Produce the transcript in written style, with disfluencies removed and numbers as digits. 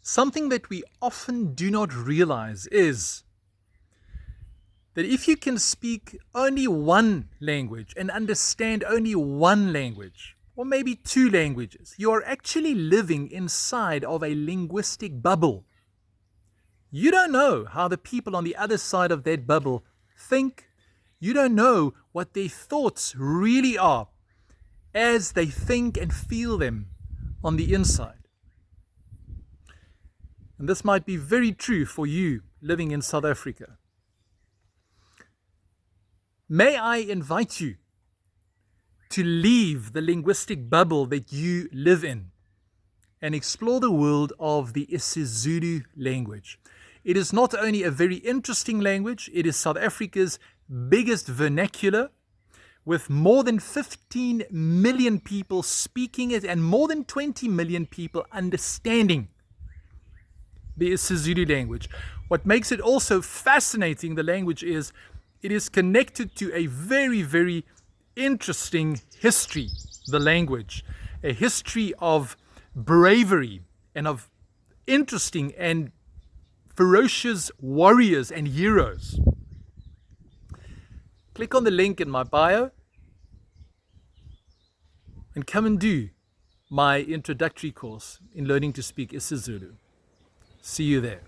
Something that we often do not realize is that if you can speak only one language and understand only one language, or maybe two languages, you are actually living inside of a linguistic bubble. You don't know how the people on the other side of that bubble think. You don't know what their thoughts really are as they think and feel them on the inside. And this might be very true for you living in South Africa. May I invite you to leave the linguistic bubble that you live in and explore the world of the isiZulu language. It is not only a very interesting language, it is South Africa's biggest vernacular, with more than 15 million people speaking it and more than 20 million people understanding the isiZulu language. What makes it also fascinating, the language, is it is connected to a very, very interesting history, the language, a history of bravery and of interesting and ferocious warriors and heroes. Click on the link in my bio and come and do my introductory course in learning to speak isiZulu. See you there.